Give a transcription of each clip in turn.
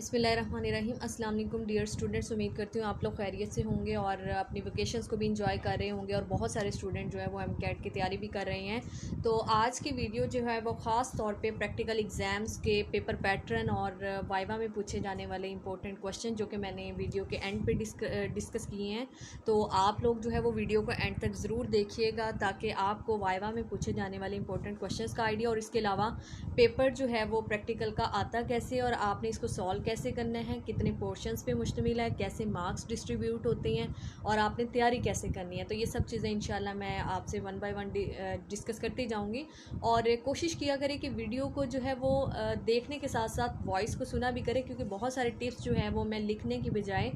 बिस्मिल्लाहिर्रहमानिर्रहीम। अस्सलाम वालेकुम डियर स्टूडेंट्स, उम्मीद करती हूँ आप लोग खैरियत से होंगे और अपनी वेकेशंस को भी इंजॉय कर रहे होंगे और बहुत सारे स्टूडेंट जो है वो एमकेट की तैयारी भी कर रहे हैं। तो आज की वीडियो जो है वो ख़ास तौर पे प्रैक्टिकल एग्ज़ाम्स के पेपर पैटर्न और वाइवा में पूछे जाने वाले इंपॉर्टेंट क्वेश्चन जो कि मैंने वीडियो के एंड पे डिस्कस किए हैं। तो आप लोग जो है वो वीडियो को एंड तक ज़रूर देखिएगा ताकि आपको वाइवा में पूछे जाने वाले इंपॉर्टेंट क्वेश्चन का आइडिया और इसके अलावा पेपर जो है वो प्रैक्टिकल का आता कैसे और आपने इसको सॉल्व कैसे करना है, कितने पोर्शंस पे मुश्तमिल है, कैसे मार्क्स डिस्ट्रीब्यूट होते हैं और आपने तैयारी कैसे करनी है। तो ये सब चीज़ें इंशाल्लाह मैं आपसे वन बाय वन डिस्कस करती जाऊंगी और कोशिश किया करें कि वीडियो को जो है वो देखने के साथ साथ वॉइस को सुना भी करें, क्योंकि बहुत सारे टिप्स जो हैं वो मैं लिखने की बजाय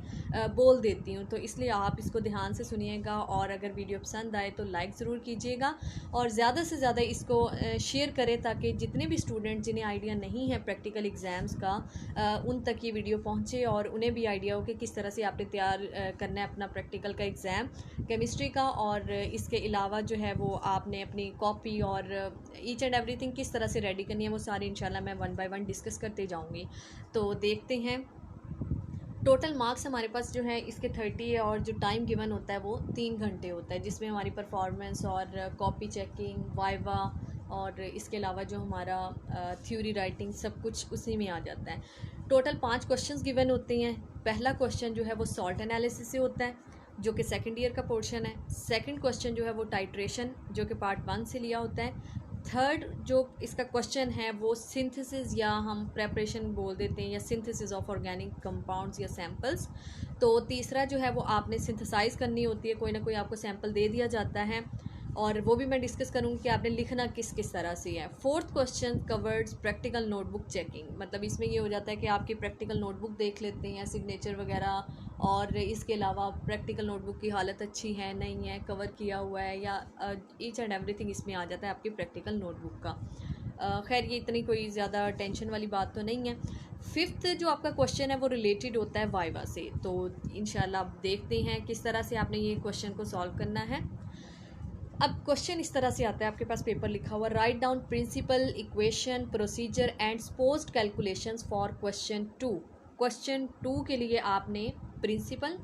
बोल देती हूँ। तो इसलिए आप इसको ध्यान से सुनिएगा और अगर वीडियो पसंद आए तो लाइक ज़रूर कीजिएगा और ज़्यादा से ज़्यादा इसको शेयर करें ताकि जितने भी स्टूडेंट जिन्हें आइडिया नहीं है प्रैक्टिकल एग्ज़ाम्स का उन तक ये वीडियो पहुंचे और उन्हें भी आइडिया हो कि किस तरह से आपने तैयार करना है अपना प्रैक्टिकल का एग्ज़ाम केमिस्ट्री का। और इसके अलावा जो है वो आपने अपनी कॉपी और ईच एंड एवरीथिंग किस तरह से रेडी करनी है वो सारी इंशाल्लाह मैं वन बाय वन डिस्कस करते जाऊँगी। तो देखते हैं। टोटल मार्क्स हमारे पास जो है इसके 30 है और जो टाइम गिवन होता है वो 3 घंटे होता है, जिसमें हमारी परफॉर्मेंस और कॉपी चेकिंग, वाइवा और इसके अलावा जो हमारा थ्योरी राइटिंग सब कुछ उसी में आ जाता है। टोटल 5 क्वेश्चंस गिवन होते हैं। पहला क्वेश्चन जो है वो सॉल्ट एनालिसिस से होता है जो कि सेकंड ईयर का पोर्शन है। सेकंड क्वेश्चन जो है वो टाइट्रेशन जो कि पार्ट 1 से लिया होता है। थर्ड जो इसका क्वेश्चन है वो सिंथेसिस या हम प्रेपरेशन बोल देते हैं या सिंथेसिस ऑफ ऑर्गेनिक कंपाउंड्स या सैम्पल्स। तो तीसरा जो है वो आपने सिंथेसाइज करनी होती है, कोई ना कोई आपको सैम्पल दे दिया जाता है और वो भी मैं डिस्कस करूँगी कि आपने लिखना किस किस तरह से है। Fourth question coverts practical notebook checking, मतलब इसमें ये हो जाता है कि आपकी प्रैक्टिकल नोटबुक देख लेते हैं, सिग्नेचर वगैरह और इसके अलावा प्रैक्टिकल नोटबुक की हालत अच्छी है नहीं है, कवर किया हुआ है या ईच एंड एवरीथिंग इसमें आ जाता है आपकी प्रैक्टिकल नोटबुक का। खैर ये इतनी कोई ज़्यादा टेंशन वाली बात तो नहीं है। फिफ्थ जो आपका क्वेश्चन है वो रिलेटेड होता है वाइवा से। तो इंशाल्लाह आप देखते हैं किस तरह से आपने ये क्वेश्चन को सॉल्व करना है। अब क्वेश्चन इस तरह से आता है, आपके पास पेपर लिखा हुआ, write down principle, equation, procedure and supposed calculations for question 2। Question 2 के लिए आपने प्रिंसिपल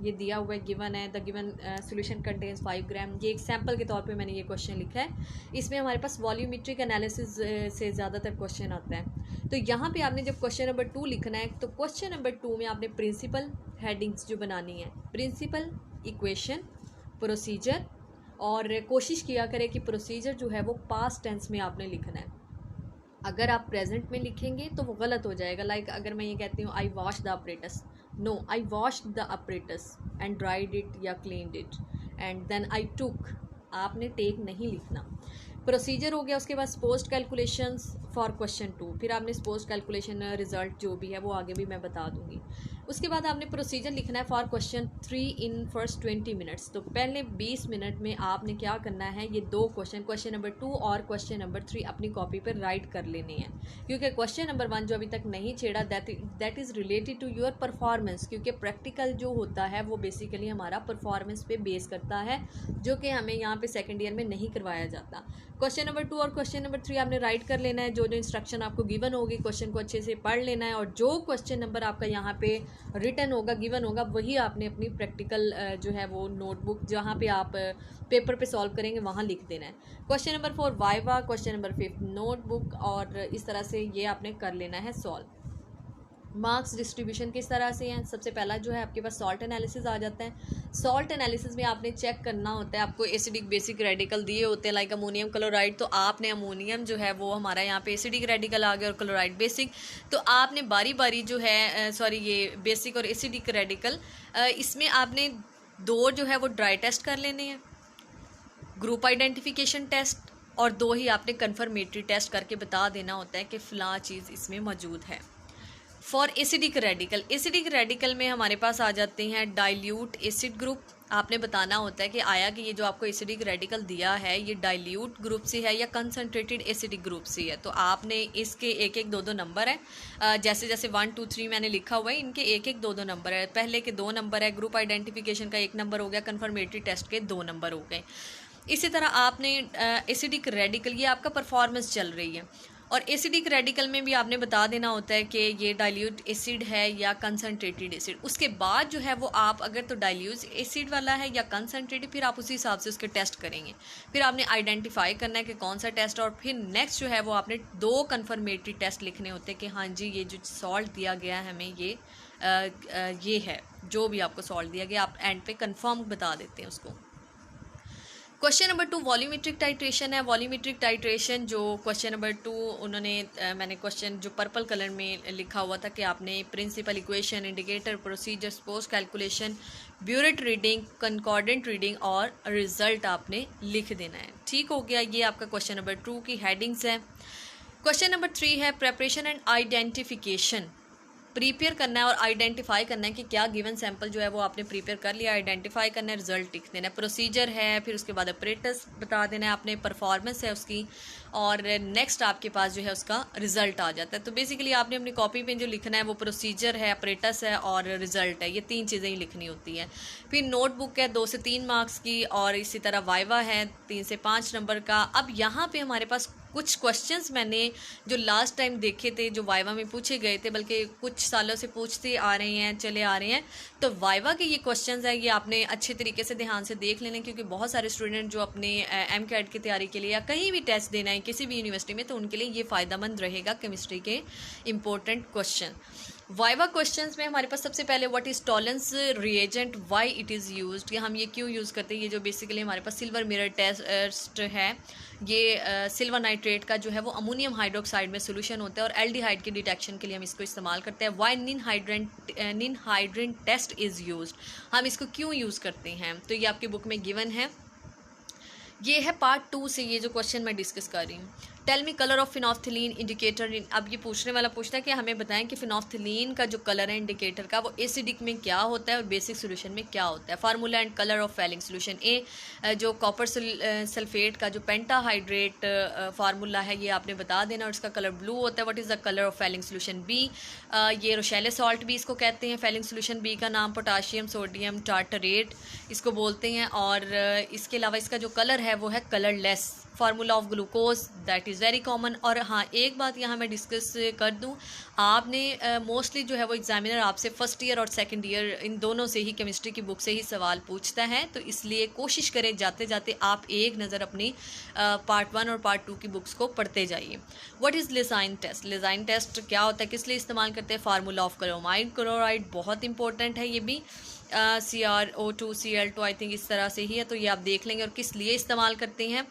ये दिया हुआ है, गिवन है, द गिवन सॉल्यूशन कंटेन्स 5 ग्राम। ये एक सैम्पल के तौर पे मैंने ये क्वेश्चन लिखा है। इसमें हमारे पास वॉल्यूमेट्रिक एनालिसिस से ज़्यादातर क्वेश्चन आता है। तो यहाँ पे आपने जब क्वेश्चन नंबर 2 लिखना है तो क्वेश्चन नंबर 2 में आपने प्रिंसिपल हेडिंग्स जो बनानी है, प्रिंसिपल, इक्वेशन, प्रोसीजर, और कोशिश किया करें कि प्रोसीजर जो है वो पास्ट टेंस में आपने लिखना है। अगर आप प्रेजेंट में लिखेंगे तो वो गलत हो जाएगा। लाइक अगर मैं ये कहती हूँ I wash the apparatus, no, I wash the apparatus and dried it या cleaned it and then I took, आपने टेक नहीं लिखना। प्रोसीजर हो गया। उसके बाद सपोज्ड कैलकुलेशंस फॉर क्वेश्चन 2, फिर आपने सपोज्ड कैलकुलेशन रिजल्ट जो भी है वो आगे भी मैं बता दूंगी। उसके बाद आपने प्रोसीजर लिखना है for question 3 in first 20 minutes. तो पहले 20 मिनट में आपने क्या करना है, ये दो क्वेश्चन नंबर 2 और क्वेश्चन नंबर 3 अपनी कॉपी पर राइट कर लेने हैं, क्योंकि क्वेश्चन नंबर 1 जो अभी तक नहीं छेड़ा that is related to your performance, क्योंकि प्रैक्टिकल जो होता है वो बेसिकली हमारा परफॉर्मेंस पे बेस करता है, जो कि हमें यहाँ पे सेकेंड ईयर में नहीं करवाया जाता। क्वेश्चन नंबर 2 और क्वेश्चन नंबर 3 आपने राइट कर लेना है। जो इंस्ट्रक्शन आपको गिवन होगी क्वेश्चन को अच्छे से पढ़ लेना है और जो क्वेश्चन नंबर आपका यहाँ पे रिटन होगा, गिवन होगा, वही आपने अपनी प्रैक्टिकल जो है वो नोटबुक जहाँ पे आप पेपर पे सॉल्व करेंगे वहाँ लिख देना है। Question number 4 viva, question number 5 notebook, और इस तरह से ये आपने कर लेना है सॉल्व। मार्क्स डिस्ट्रीब्यूशन किस तरह से हैं, सबसे पहला जो है आपके पास सॉल्ट एनालिसिस आ जाता है। सॉल्ट एनालिसिस में आपने चेक करना होता है, आपको एसिडिक बेसिक रेडिकल दिए होते हैं लाइक अमोनियम क्लोराइड, तो आपने अमोनियम जो है वो हमारा यहाँ पे एसिडिक रेडिकल आ गया और क्लोराइड बेसिक, तो आपने बारी बारी जो है ये बेसिक और एसिडिक रेडिकल इसमें आपने 2 जो है वो ड्राई टेस्ट कर लेने हैं, ग्रुप आइडेंटिफिकेशन टेस्ट, और 2 ही आपने कन्फर्मेटरी टेस्ट करके बता देना होता है कि फ़लाँ चीज़ इसमें मौजूद है। फॉर एसिडिक रेडिकल में हमारे पास आ जाते हैं डाइल्यूट एसिड ग्रुप। आपने बताना होता है कि आया कि ये जो आपको एसिडिक रेडिकल दिया है ये डाइल्यूट ग्रुप से है या कंसनट्रेटेड एसिडिक ग्रुप से है। तो आपने इसके 1-1, 2-2 नंबर है, जैसे जैसे 1, 2, 3 मैंने लिखा हुआ है, इनके 1-1, 2-2 नंबर है। पहले के 2 नंबर है, ग्रुप आइडेंटिफिकेशन का 1 नंबर हो गया, कन्फर्मेटरी टेस्ट के 2 नंबर हो गए। इसी तरह आपने एसिडिक रेडिकल, ये आपका परफॉर्मेंस चल रही है, और एसिडिक रेडिकल में भी आपने बता देना होता है कि ये डाइल्यूट एसिड है या कंसनट्रेटेड एसिड। उसके बाद जो है वो आप अगर तो डाइल्यूट एसिड वाला है या कंसनट्रेटेड, फिर आप उसी हिसाब से उसके टेस्ट करेंगे। फिर आपने आइडेंटिफाई करना है कि कौन सा टेस्ट, और फिर नेक्स्ट जो है वो आपने 2 कन्फर्मेटरी टेस्ट लिखने होते हैं कि हाँ जी ये जो सॉल्ट दिया गया है हमें ये है, जो भी आपको सॉल्ट दिया गया आप एंड पे कंफर्म बता देते हैं उसको। क्वेश्चन नंबर 2 वॉल्यूमेट्रिक टाइट्रेशन है। वॉल्यूमेट्रिक टाइट्रेशन जो क्वेश्चन नंबर 2 उन्होंने मैंने क्वेश्चन जो पर्पल कलर में लिखा हुआ था कि आपने principle equation, indicator, procedures, post calculation, burette reading, concordant reading और रिजल्ट आपने लिख देना है। ठीक हो गया, ये आपका क्वेश्चन नंबर 2 की हेडिंग्स है। क्वेश्चन नंबर 3 है प्रेपरेशन एंड आइडेंटिफिकेशन। प्रिपेयर करना है और आइडेंटिफाई करना है कि क्या गिवन सैंपल जो है वो आपने प्रिपेयर कर लिया, आइडेंटिफाई करना है, रिजल्ट लिख देना है। प्रोसीजर है, फिर उसके बाद ऑपरेटर्स बता देना है आपने, परफॉर्मेंस है उसकी, और नेक्स्ट आपके पास जो है उसका रिजल्ट आ जाता है। तो बेसिकली आपने अपनी कॉपी पे जो लिखना है वो प्रोसीजर है, ऑपरेटर्स है और रिजल्ट है, ये 3 चीज़ें ही लिखनी होती हैं। फिर नोटबुक है 2 से 3 मार्क्स की, और इसी तरह वाइवा है 3 से 5 नंबर का। अब यहाँ पे हमारे पास कुछ क्वेश्चंस मैंने जो लास्ट टाइम देखे थे, जो वाइवा में पूछे गए थे, बल्कि कुछ सालों से पूछते आ रहे हैं, चले आ रहे हैं, तो वाइवा के ये क्वेश्चंस हैं, ये आपने अच्छे तरीके से ध्यान से देख लेना, क्योंकि बहुत सारे स्टूडेंट जो अपने एमकैट की तैयारी के लिए या कहीं भी टेस्ट देना है किसी भी यूनिवर्सिटी में, तो उनके लिए ये फ़ायदेमंद रहेगा केमिस्ट्री के इम्पोर्टेंट क्वेश्चन। वाइवा क्वेश्चंस में हमारे पास सबसे पहले what is Tollens reagent, why it is used, हम ये क्यों यूज़ करते हैं। ये जो बेसिकली हमारे पास सिल्वर मिरर टेस्ट है, ये सिल्वर नाइट्रेट का जो है वो अमोनियम हाइड्रोक्साइड में सोल्यूशन होता है, और एल्डिहाइड के डिटेक्शन के लिए हम इसको इस्तेमाल करते हैं। वाई निन हाइड्रेंट टेस्ट इज़ यूज्ड, हम इसको क्यों यूज़ करते हैं, तो ये आपकी बुक में गिवन है। ये है पार्ट 2 से ये जो क्वेश्चन मैं डिस्कस कर रही हूँ। Tell me colour of phenolphthalein indicator in, अब ये पूछने वाला पूछता है कि हमें बताएं कि फिनॉफ्थलीन का जो कलर है इंडिकेटर का वो एसिडिक में क्या होता है और बेसिक सोल्यूशन में क्या होता है। Formula and colour of Fehling solution. ए जो कॉपर सल्फेट का जो पेंटाहाइड्रेट फार्मूला है ये आपने बता देना, और इसका कलर ब्लू होता है। What is the colour of Fehling solution B, ये रोशेले सॉल्ट भी इसको कहते हैं, फैलिंग सोल्यूशन बी का नाम पोटाशियम सोडियम टार्टरेट इसको बोलते हैं। और इसके अलावा इसका जो कलर है वो है colourless. Formula of glucose that is very common. और हाँ, एक बात यहाँ मैं डिस्कस कर दूँ, आपने मोस्टली जो है वो एग्जामिनर आपसे फर्स्ट ईयर और सेकंड ईयर इन दोनों से ही केमिस्ट्री की बुक से ही सवाल पूछता है, तो इसलिए कोशिश करें जाते जाते आप एक नज़र अपनी पार्ट 1 और पार्ट 2 की बुक्स को पढ़ते जाइए। व्हाट इज़ लेजाइन टेस्ट, लेजाइन टेस्ट क्या होता है, किस लिए इस्तेमाल करते हैं। फार्मूला ऑफ क्रोमाइड क्लोराइड बहुत इंपॉर्टेंट है, ये भी CrO2 Cl2 आई थिंक इस तरह से ही है, तो ये आप देख लेंगे, और किस लिए इस्तेमाल करते हैं।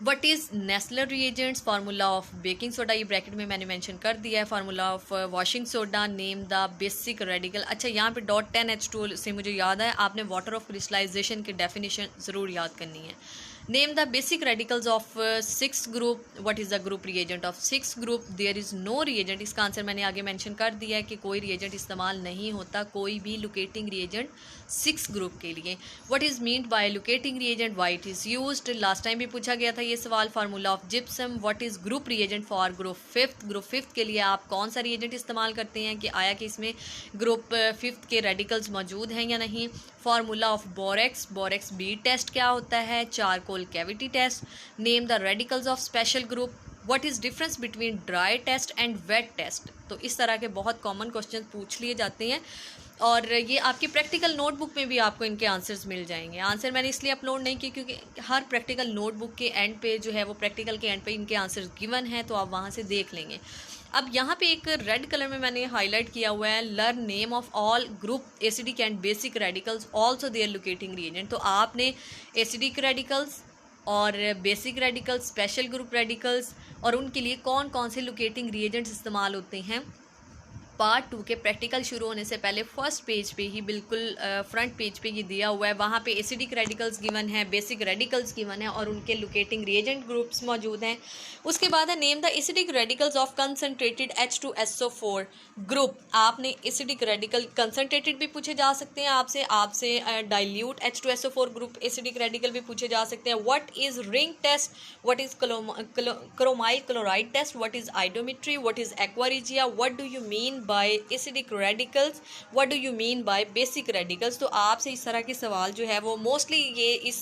What is Nessler reagents, formula of baking soda, ये ब्रैकेट में मैंने मेंशन कर दिया है। Formula of washing soda, name the basic radical. अच्छा, यहाँ पे .10H2 से मुझे याद है आपने वाटर ऑफ क्रिस्टलाइजेशन की डेफिनेशन ज़रूर याद करनी है। Name the basic radicals of 6 group, what is the group reagent of 6 group, there is no reagent. इसका आंसर मैंने आगे मेंशन कर दिया है कि कोई रिएजेंट इस्तेमाल नहीं होता, कोई भी लोकेटिंग रिएजेंट 6 ग्रुप के लिए। What is meant by locating reagent, why it is used, last time भी पूछा गया था ये सवाल। Formula of gypsum. What is group reagent for group 5, group 5 के लिए आप कौन सा रिएजेंट इस्तेमाल करते हैं, कि आया कि इसमें ग्रुप 5 के रेडिकल्स मौजूद हैं या नहीं। Formula of borax, borax bead test क्या होता है। Charcoal cavity test. Name the radicals of special group. What is difference between dry test and wet test. तो इस तरह के बहुत कॉमन क्वेश्चन पूछ लिए जाते हैं, और ये आपकी प्रैक्टिकल नोटबुक में भी आपको इनके आंसर्स मिल जाएंगे। आंसर मैंने इसलिए अपलोड नहीं किए क्योंकि हर प्रैक्टिकल नोटबुक के एंड पे जो है वो प्रैक्टिकल के एंड पे इनके आंसर्स गिवन हैं, तो आप वहाँ से देख लेंगे। अब यहाँ पे एक रेड कलर में मैंने हाईलाइट किया हुआ है, learn name of all group acidic and basic radicals also their locating reagent. तो आपने एसिडिक रेडिकल्स और basic radicals, special group radicals, और उनके लिए कौन कौन से लोकेटिंग रिएजेंट्स इस्तेमाल होते हैं, पार्ट 2 के प्रैक्टिकल शुरू होने से पहले फर्स्ट पेज पे ही बिल्कुल फ्रंट पेज पे ये दिया हुआ है। वहाँ पे एसिडिक रेडिकल्स गिवन है, बेसिक रेडिकल्स गिवन है, और उनके लोकेटिंग रिएजेंट ग्रुप्स मौजूद हैं। उसके बाद है name the acidic radicals of concentrated H2SO4 group. आपने एसिडिक रेडिकल कंसनट्रेटेड भी पूछे जा सकते हैं आपसे dilute H2SO4 group acidic radical भी पूछे जा सकते हैं। What is ring test, what is chromyl chloride test, what is iodometry, what is aqua regia, what do you mean by acidic radicals, what do you mean by basic radicals. तो आपसे इस तरह के सवाल जो है वो मोस्टली ये इस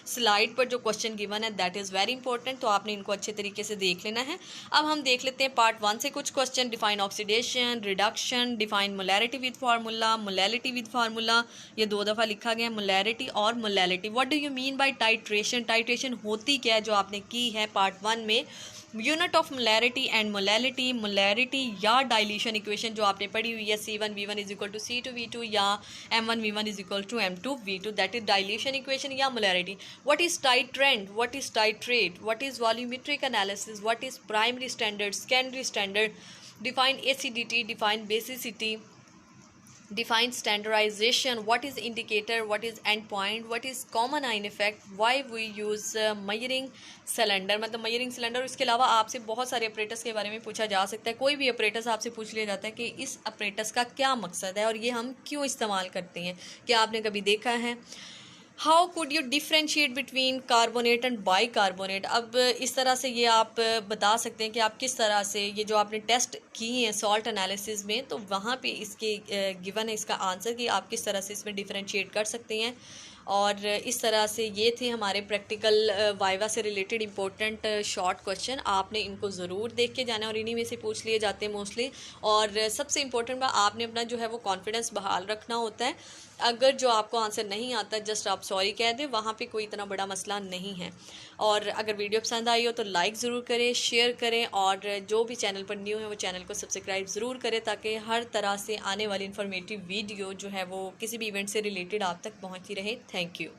स्लाइड पर जो क्वेश्चन गिवन है दैट इज़ वेरी इंपॉर्टेंट, तो आपने इनको अच्छे तरीके से देख लेना है। अब हम देख लेते हैं पार्ट 1 से कुछ question. Define oxidation, reduction, define molarity with formula, molality with formula, ये 2 दफ़ा लिखा गया है, मोलैरिटी और molality. What do you mean bye titration, titration होती क्या है जो आपने की है पार्ट 1 में। Unit of molarity and molality, molarity या डाइल्यूशन इक्वेशन जो आपने पढ़ी हुई है C1V1 is equal to C2V2 या M1V1 is equal to M2V2, that is dilution equation या molarity. What is titrant, what is titrate, what is volumetric analysis, what is primary standard, secondary standard, define acidity, define basicity, define standardization, what is indicator, what is endpoint, what is common eye effect, why we use measuring cylinder, मतलब measuring cylinder। इसके अलावा आपसे बहुत सारे operators के बारे में पूछा जा सकता है, कोई भी ऑपरेटर्स आपसे पूछ लिया जाता है कि इस ऑपरेटर्स का क्या मकसद है और ये हम क्यों इस्तेमाल करते हैं, क्या आपने कभी देखा है। How could you differentiate between carbonate and bicarbonate. अब इस तरह से ये आप बता सकते हैं कि आप किस तरह से ये जो आपने टेस्ट किए हैं सॉल्ट एनालिसिस में, तो वहाँ पे इसके गिवन है इसका आंसर कि आप किस तरह से इसमें डिफ्रेंशिएट कर सकते हैं। और इस तरह से ये थे हमारे प्रैक्टिकल वाइवा से रिलेटेड इंपॉर्टेंट शॉर्ट क्वेश्चन। आपने इनको ज़रूर देख के जाना है और इन्हीं में से पूछ लिए जाते हैं मोस्टली। और सबसे इम्पोर्टेंट बात, आपने अपना जो है वो कॉन्फिडेंस बहाल रखना होता है। अगर जो आपको आंसर नहीं आता जस्ट आप सॉरी कह दें, वहाँ पे कोई इतना बड़ा मसला नहीं है। और अगर वीडियो पसंद आई हो तो लाइक ज़रूर करें, शेयर करें, और जो भी चैनल पर न्यू है वो चैनल को सब्सक्राइब ज़रूर करें ताकि हर तरह से आने वाली इन्फॉर्मेटिव वीडियो जो है वो किसी भी इवेंट से रिलेटेड आप तक पहुँचती रहे। Thank you.